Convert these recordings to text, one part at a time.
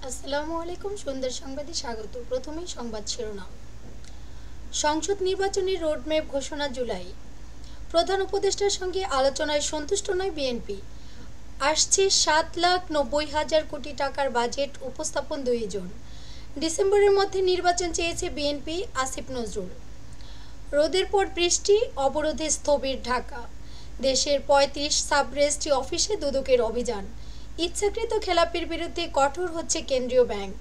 আসসালামু আলাইকুম। সুন্দর সংবাদে স্বাগত। প্রথমেই সংবাদ শিরোনাম। সংসদ নির্বাচনের রোডম্যাপ ঘোষণা জুলাই। প্রধান উপদেষ্টার সঙ্গে আলোচনায় সন্তুষ্ট নয় বিএনপি। আসছে 7,90,000 কোটি টাকার বাজেট উপস্থাপন 2 জন। ডিসেম্বরের মধ্যে নির্বাচন চেয়েছে বিএনপি, আসিফ নজরুল। রোদের পর বৃষ্টি, অবরোধে স্থবির ঢাকা। দেশের 35 সাব রেজিস্ট্রি অফিসে দুদকের অভিযান। ইচ্ছাকৃত খেলাপির বিরুদ্ধে কঠোর হচ্ছে কেন্দ্রীয় ব্যাংক।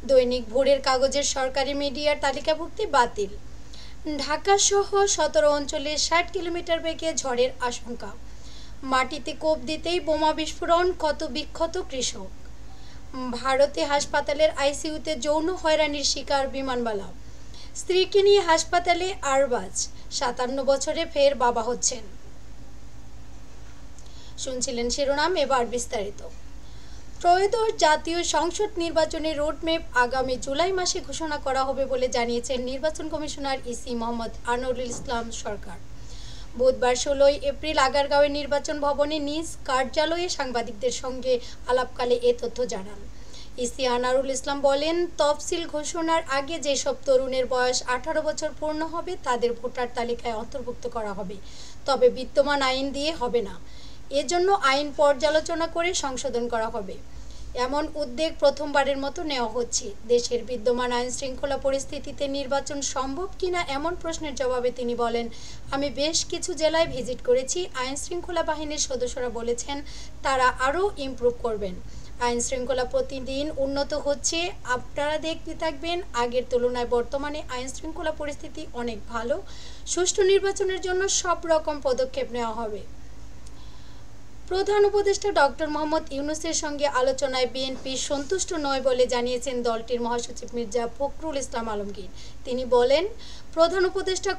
দৈনিক ভোরের কাগজের সরকারি মিডিয়ার তালিকাভুক্তি বাতিল। ঢাকা সহ 17 অঞ্চলে 60 কিলোমিটার বেগে ঝড়ের আশঙ্কা। মাটিতে কোপ দিতেই বোমা বিস্ফোরণ, ক্ষত বিক্ষত কৃষক। ভারতে হাসপাতালের আইসিইউতে যৌন হয়রানির শিকার বিমানবালা। স্ত্রীকে নিয়ে হাসপাতালে আরবাজ। 57 বছরে ফের বাবা হচ্ছেন। শুনছিলেন শিরোনাম, এবার বিস্তারিত। ত্রয়োদশ জাতীয় সংসদ নির্বাচনের রোডম্যাপ আগামী জুলাই মাসে ঘোষণা করা হবে বলে জানিয়েছেন নির্বাচন কমিশনার ইসি মোহাম্মদ আনোয়ারুল ইসলাম সরকার। বুধবার 16 এপ্রিল আগারগাঁওয়ের নির্বাচন ভবনে নিজ কার্যালয়ে সাংবাদিকদের সঙ্গে আলাপকালে এ তথ্য জানান। ইসি আনোয়ারুল ইসলাম বলেন, তফসিল ঘোষণার আগে যেসব তরুণের বয়স 18 বছর পূর্ণ হবে তাদের ভোটার তালিকায় অন্তর্ভুক্ত করা হবে, তবে বিদ্যমান আইন দিয়ে হবে না। এজন্য আইন পর্যালোচনা করে সংশোধন করা হবে। এমন উদ্যোগ প্রথমবারের মতো নেওয়া হচ্ছে। দেশের বিদ্যমান আইন শৃঙ্খলা পরিস্থিতিতে নির্বাচন সম্ভব কিনা এমন প্রশ্নের জবাবে তিনি বলেন, আমি বেশ কিছু জেলায় ভিজিট করেছি। আইন শৃঙ্খলা বাহিনীর সদস্যরা বলেছেন তারা আরও ইমপ্রুভ করবেন। আইন শৃঙ্খলা প্রতিদিন উন্নত হচ্ছে, আপনারা দেখতে থাকবেন। আগের তুলনায় বর্তমানে আইন শৃঙ্খলা পরিস্থিতি অনেক ভালো। সুষ্ঠু নির্বাচনের জন্য সব রকম পদক্ষেপ নেওয়া হবে। প্রধান উপদেষ্টা ডক্টর মোহাম্মদ ইউনূসের সঙ্গে আলোচনায় বিএনপি সন্তুষ্ট নয় বলে জানিয়েছেন দলটির মহাসচিব মির্জা ফখরুল ইসলাম আলমগীর। তিনি বলেন, প্রধান উপদেষ্টা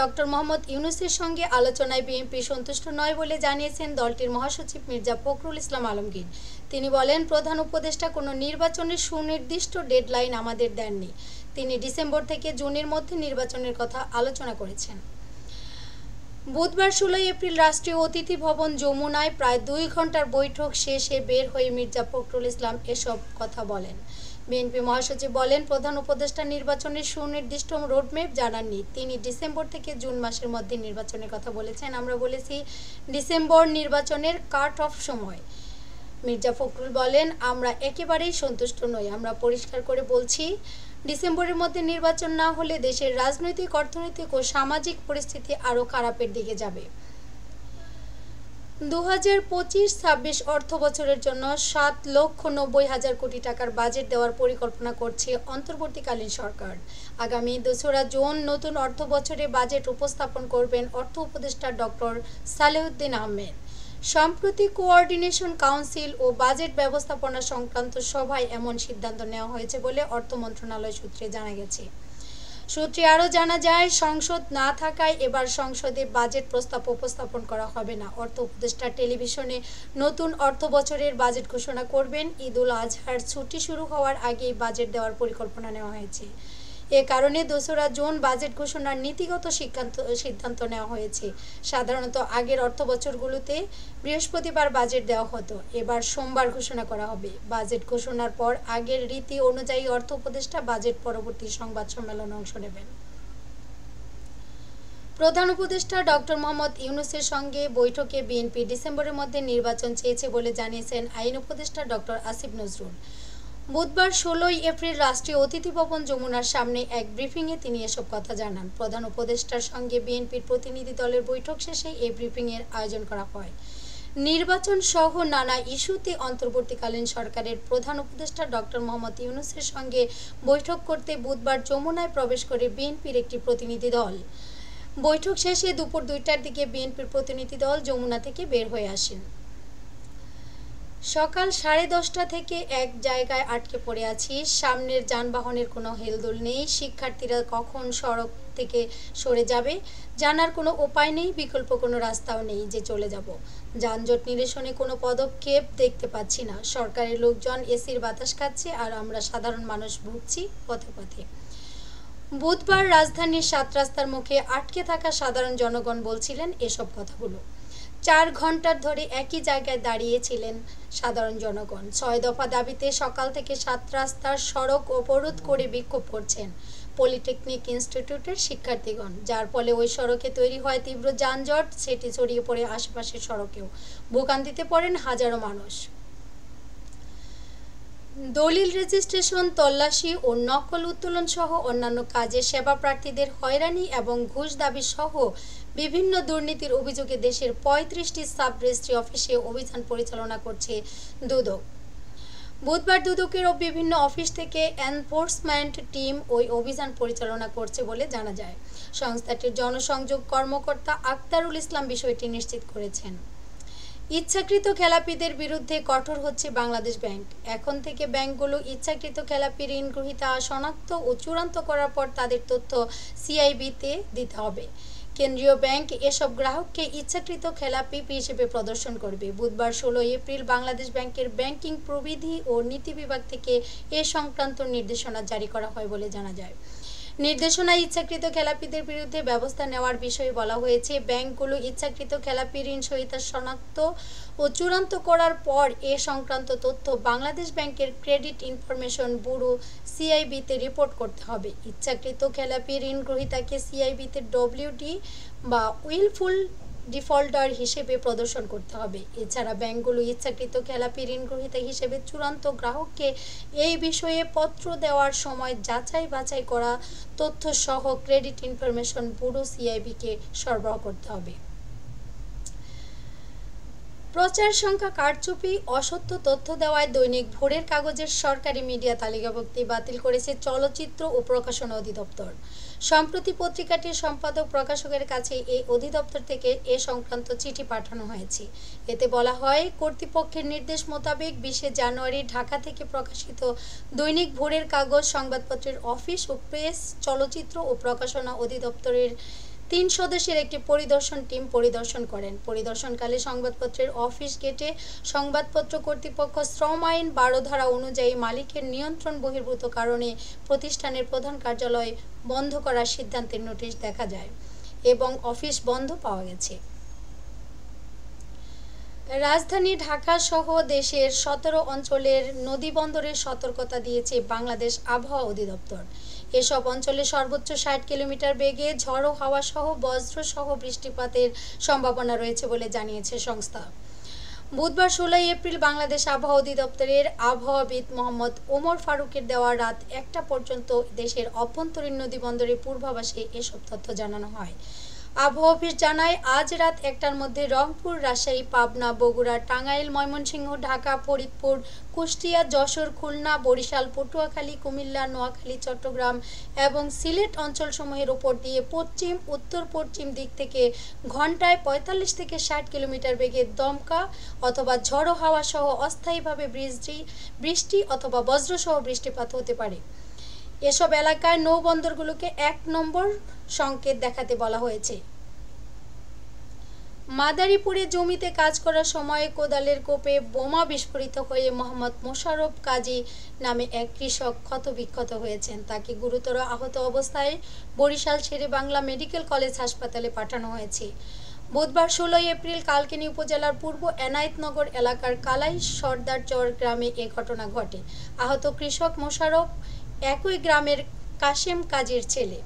ডক্টর মোহাম্মদ ইউনূসের সঙ্গে আলোচনায় বিএনপি সন্তুষ্ট নয় বলে জানিয়েছেন দলটির মহাসচিব মির্জা ফখরুল ইসলাম আলমগীর। তিনি বলেন, প্রধান উপদেষ্টা কোনো নির্বাচনের সুনির্দিষ্ট ডেডলাইন আমাদের দেননি। তিনি ডিসেম্বর থেকে জুনের মধ্যে নির্বাচনের কথা আলোচনা করেছেন। বুধবার 16 এপ্রিল রাষ্ট্রীয় অতিথি ভবন যমুনায় প্রায় 2 ঘন্টার বৈঠক শেষে বের হয়ে মির্জা ফখরুল ইসলাম এসব কথা বলেন। বিএনপি মহাসচিব বলেন, প্রধান উপদেষ্টা নির্বাচনের সুনির্দিষ্ট রোডম্যাপ জানাননি। তিনি ডিসেম্বর থেকে জুন মাসের মধ্যে নির্বাচনের কথা বলেছেন। আমরা বলেছি ডিসেম্বর নির্বাচনের কাট অফ সময়। মির্জা ফখরুল বলেন, আমরা একেবারেই সন্তুষ্ট নই। আমরা পরিষ্কার করে বলছি, ডিসেম্বরের মধ্যে নির্বাচন না হলে দেশের রাজনৈতিক, অর্থনৈতিক ও সামাজিক পরিস্থিতি আরও খারাপের দিকে যাবে। 2025-26 অর্থ বছরের জন্য 7,90,000 কোটি টাকার বাজেট দেওয়ার পরিকল্পনা করছে অন্তর্বর্তীকালীন সরকার। আগামী 2রা জুন নতুন অর্থ বছরে বাজেট উপস্থাপন করবেন অর্থ উপদেষ্টা ডক্টর সালেউদ্দিন আহমেদ। সম্প্রতি কোঅর্ডিনেশন কাউন্সিল ও বাজেট ব্যবস্থাপনা সংক্রান্ত সভায় এমন সিদ্ধান্ত নেওয়া হয়েছে বলে অর্থ মন্ত্রণালয় সূত্রে জানা গেছে। সূত্রে আরও জানা যায়, সংসদ না থাকায় এবার সংসদে বাজেট প্রস্তাব উপস্থাপন করা হবে না। অর্থ উপদেষ্টা টেলিভিশনে নতুন অর্থ বছরের বাজেট ঘোষণা করবেন। ঈদুল আজহার ছুটি শুরু হওয়ার আগেই বাজেট দেওয়ার পরিকল্পনা নেওয়া হয়েছে। এ কারণে 2রা জুন বাজেট ঘোষণার নীতিগত সিদ্ধান্ত নেওয়া হয়েছে। সাধারণত আগের অর্থ বছরগুলোতে বৃহস্পতিবার বাজেট দেওয়া হতো, এবার সোমবার ঘোষণা করা হবে। বাজেট ঘোষণার পর আগের রীতি অনুযায়ী অর্থ উপদেষ্টা বাজেট পরবর্তী সংবাদ সম্মেলনে অংশ নেবেন। প্রধান উপদেষ্টা ডক্টর মোহাম্মদ ইউনূসের সঙ্গে বৈঠকে বিএনপি ডিসেম্বরের মধ্যে নির্বাচন চেয়েছে বলে জানিয়েছেন আইন উপদেষ্টা ডক্টর আসিফ নজরুল। বুধবার 16 এপ্রিল রাষ্ট্রীয় অতিথি ভবন যমুনার সামনে এক ব্রিফিংয়ে তিনি এসব কথা জানান। প্রধান উপদেষ্টার সঙ্গে বিএনপির প্রতিনিধি দলের বৈঠক শেষে এই ব্রিফিংয়ের আয়োজন করা হয়। নির্বাচন সহ নানা ইস্যুতে অন্তর্বর্তীকালীন সরকারের প্রধান উপদেষ্টা ডক্টর মোহাম্মদ ইউনূসের সঙ্গে বৈঠক করতে বুধবার যমুনায় প্রবেশ করে বিএনপির একটি প্রতিনিধি দল। বৈঠক শেষে দুপুর 2টার দিকে বিএনপির প্রতিনিধি দল যমুনা থেকে বের হয়ে আসেন। সকাল 10:30 থেকে এক জায়গায় আটকে পড়ে আছি। সামনের যানবাহনের কোনো হেলদোল নেই। শিক্ষার্থীরা কখন সড়ক থেকে সরে যাবে জানার কোনো উপায় নেই। বিকল্প কোনো রাস্তাও নেই যে চলে যাব। যানজট নিরসনে কোনো পদক্ষেপ দেখতে পাচ্ছি না। সরকারের লোকজন এসির বাতাস খাচ্ছে আর আমরা সাধারণ মানুষ ভুগছি পথে পথে। বুধবার রাজধানীর 7 রাস্তার মুখে আটকে থাকা সাধারণ জনগণ বলছিলেন এসব কথাগুলো। 4 ঘন্টার ধরে একই জায়গায় দাঁড়িয়েছিলেন সাধারণ জনগণ। 6 দফা দাবিতে সকাল থেকে 7 রাস্তার সড়ক অবরোধ করে বিক্ষোভ করছেন পলিটেকনিক ইনস্টিটিউটের শিক্ষার্থীগণ, যার ফলে ওই সড়কে তৈরি হয় তীব্র যানজট। সেটি ছড়িয়ে পড়ে আশেপাশের সড়কেও। ভোগান্তিতে পড়েন হাজারো মানুষ। দলিল রেজিস্ট্রেশন, তল্লাশি ও নকল উত্তোলন সহ অন্যান্য কাজে সেবা প্রার্থীদের হয়রানি এবং ঘুষ দাবি সহ বিভিন্ন দুর্নীতির অভিযোগে দেশের 35টি সাব রেজিস্ট্রি অফিসে অভিযান পরিচালনা করছে দুদক। বুধবার দুদকের বিভিন্ন অফিস থেকে এনফোর্সমেন্ট টিম ওই অভিযান পরিচালনা করছে বলে জানা যায়। সংস্থাটির জনসংযোগ কর্মকর্তা আক্তারুল ইসলাম বিষয়টি নিশ্চিত করেছেন। ইচ্ছাকৃত খেলাপিদের বিরুদ্ধে কঠোর হচ্ছে বাংলাদেশ ব্যাংক। এখন থেকে ব্যাংকগুলো ইচ্ছাকৃত খেলাপি ঋণ গ্রহীতা শনাক্ত ও চূড়ান্ত করার পর তাদের তথ্য সিআইবিতে দিতে হবে। কেন্দ্রীয় ব্যাংক এসব গ্রাহককে ইচ্ছাকৃত খেলাপি হিসেবে প্রদর্শন করবে। বুধবার 16 এপ্রিল বাংলাদেশ ব্যাংকের ব্যাংকিং প্রবিধি ও নীতি বিভাগ থেকে এ সংক্রান্ত নির্দেশনা জারি করা হয় বলে জানা যায়। নির্দেশনায় ইচ্ছাকৃত খেলাপিদের বিরুদ্ধে ব্যবস্থা নেওয়ার বিষয়ে বলা হয়েছে, ব্যাংকগুলো ইচ্ছাকৃত খেলাপি ঋণ সহিতা শনাক্ত ও চূড়ান্ত করার পর এ সংক্রান্ত তথ্য বাংলাদেশ ব্যাংকের ক্রেডিট ইনফরমেশন ব্যুরো সিআইবিতে রিপোর্ট করতে হবে। ইচ্ছাকৃত খেলাপি ঋণ গ্রহীতাকে সিআইবিতে ডব্লিউডি বা উইলফুল ডিফল্টার হিসেবে প্রদর্শন করতে হবে। এছাড়া ব্যাংকগুলো ইচ্ছাকৃত খেলাপি ঋণ গ্রহীতা হিসেবে চূড়ান্ত গ্রাহককে এই বিষয়ে পত্র দেওয়ার সময় যাচাই বাছাই করা তথ্য সহ ক্রেডিট ইনফরমেশন ব্যুরো সিআইবিকে সরবরাহ করতে হবে। প্রচার সংখ্যা কারচুপি, অসত্য তথ্য দেওয়ায় দৈনিক ভোরের কাগজের সরকারি মিডিয়া তালিকাভুক্তি বাতিল করেছে চলচ্চিত্র ও প্রকাশনা অধিদপ্তর। সম্প্রতি পত্রিকাটির সম্পাদক প্রকাশকের কাছে এই অধিদপ্তর থেকে এ সংক্রান্ত চিঠি পাঠানো হয়েছে। এতে বলা হয়, কর্তৃপক্ষের নির্দেশ মোতাবেক 20 জানুয়ারি ঢাকা থেকে প্রকাশিত দৈনিক ভোরের কাগজ সংবাদপত্রের অফিস ও প্রেস, চলচ্চিত্র ও প্রকাশনা অধিদপ্তরের 3 সদস্যের একটি পরিদর্শন টিম পরিদর্শন করেন। পরিদর্শনকালে সংবাদপত্রের অফিস গেটে সংবাদপত্র কর্তৃপক্ষ শ্রম আইন 12 ধারা অনুযায়ী মালিকের নিয়ন্ত্রণ বহির্ভূত কারণে প্রতিষ্ঠানের প্রধান কার্যালয় বন্ধ করার সিদ্ধান্তের নোটিশ দেখা যায় এবং অফিস বন্ধ পাওয়া গেছে। রাজধানী ঢাকা সহ দেশের 17 অঞ্চলের নদীবন্দরের সতর্কতা দিয়েছে বাংলাদেশ আবহাওয়া অধিদপ্তর। এসব অঞ্চলে সর্বোচ্চ 60 কিলোমিটার বেগে ঝড়ো হাওয়া সহ বজ্র সহ বৃষ্টিপাতের সম্ভাবনা রয়েছে বলে জানিয়েছে সংস্থা। বুধবার 16 এপ্রিল বাংলাদেশ আবহাওয়া অধিদপ্তরের আবহাওয়াবিদ মোহাম্মদ ওমর ফারুকের দেওয়া রাত 1টা পর্যন্ত দেশের অভ্যন্তরীণ নদীবন্দরের পূর্বাভাসে এসব তথ্য জানানো হয়। আবহাওয়া অফিস জানায়, আজ রাত 1টার মধ্যে রংপুর, রাজশাহী, পাবনা, বগুড়া, টাঙ্গাইল, ময়মনসিংহ, ঢাকা, ফরিদপুর, কুষ্টিয়া, যশোর, খুলনা, বরিশাল, পটুয়াখালী, কুমিল্লা, নোয়াখালী, চট্টগ্রাম এবং সিলেট অঞ্চলসমূহের উপর দিয়ে পশ্চিম, উত্তর পশ্চিম দিক থেকে ঘন্টায় 45 থেকে 60 কিলোমিটার বেগে দমকা অথবা ঝড়ো হাওয়া সহ অস্থায়ীভাবে বৃষ্টি অথবা বজ্রসহ বৃষ্টিপাত হতে পারে। এসব এলাকায় নৌবন্দরগুলোকে 1 নম্বর সংকেত দেখাতে বলা হয়েছে। মাদারীপুরে জমিতে কাজ করার সময় কোদালের কোপে বোমা বিস্ফোরিত হয়ে মোহাম্মদ মোশাররফ কাজী নামে এক কৃষক ক্ষতবিক্ষত হয়েছেন। তাকে গুরুতর আহত অবস্থায় বরিশাল শেরেবাংলা মেডিকেল কলেজ হাসপাতালে পাঠানো হয়েছে। বুধবার 16 এপ্রিল কালকিনি উপজেলার পূর্ব এনায়েতনগর এলাকার কালাই সর্দারচর গ্রামে এ ঘটনা ঘটে। আহত কৃষক মোশাররফ একই গ্রামের কাশেম কাজীর ছেলে।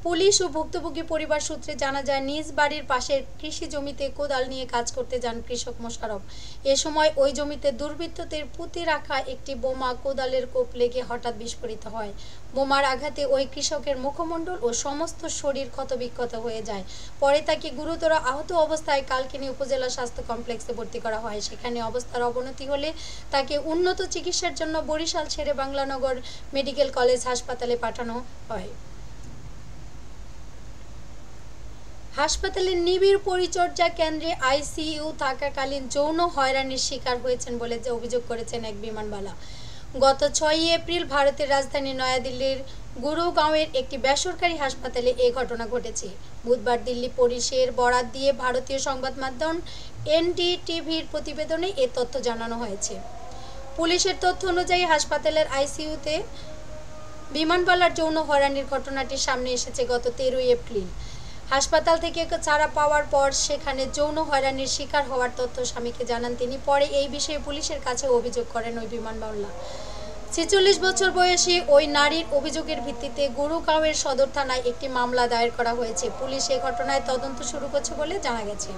পুলিশ ও ভুক্তভোগী পরিবার সূত্রে জানা যায়, নিজ বাড়ির পাশের কৃষি জমিতে কোদাল নিয়ে কাজ করতে যান কৃষক মোশাররফ। এ সময় ওই জমিতে দুর্বৃত্তদের পুঁতে রাখা একটি বোমা কোদালের কোপ লেগে হঠাৎ বিস্ফোরিত হয়। বোমার আঘাতে ওই কৃষকের মুখমণ্ডল ও সমস্ত শরীর ক্ষতবিক্ষত হয়ে যায়। পরে তাকে গুরুতর আহত অবস্থায় কালকিনি উপজেলা স্বাস্থ্য কমপ্লেক্সে ভর্তি করা হয়। সেখানে অবস্থার অবনতি হলে তাকে উন্নত চিকিৎসার জন্য বরিশাল শেরেবাংলা নগর মেডিকেল কলেজ হাসপাতালে পাঠানো হয়। হাসপাতালের নিবিড় পরিচর্যা কেন্দ্রে আইসিইউ থাকাকালীন যৌন হয়রানির শিকার হয়েছেন বলে অভিযোগ করেছেন এক বিমানবালা। গত 6 এপ্রিল ভারতের রাজধানী নয়াদিল্লির গুরুগাঁওয়ের একটি বেসরকারি হাসপাতালে এই ঘটনা ঘটেছে। বুধবার দিল্লি পুলিশের বরাত দিয়ে ভারতীয় সংবাদ মাধ্যম এনডিটিভির প্রতিবেদনে এ তথ্য জানানো হয়েছে। পুলিশের তথ্য অনুযায়ী হাসপাতালের আইসিইউতে বিমানবালার যৌন হয়রানির ঘটনাটি সামনে এসেছে গত 13 এপ্রিল। হাসপাতাল থেকে ছাড়া পাওয়ার পর সেখানে যৌন হয়রানির শিকার হওয়ার তথ্য স্বামীকে জানান তিনি। পরে এই বিষয়ে পুলিশের কাছে অভিযোগ করেন ওই বিমানবালা। ৪৬ বছর বয়সী ওই নারীর অভিযোগের ভিত্তিতে গুরুগাঁওয়ের সদর থানায় একটি মামলা দায়ের করা হয়েছে। পুলিশ এই ঘটনায় তদন্ত শুরু করছে বলে জানা গেছে।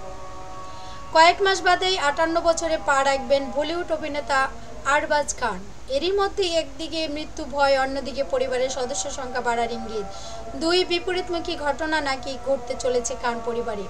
কয়েক মাস বাদেই ৫৮ বছরে পা রাখবেন বলিউড অভিনেতা আরবাজ খান। এরই মধ্যে একদিকে মৃত্যু ভয়, অন্যদিকে পরিবারের সদস্য সংখ্যা বাড়ার ইঙ্গিত। দুই বিপরীতমুখী ঘটনা নাকি ঘটতে চলেছে খান পরিবারে।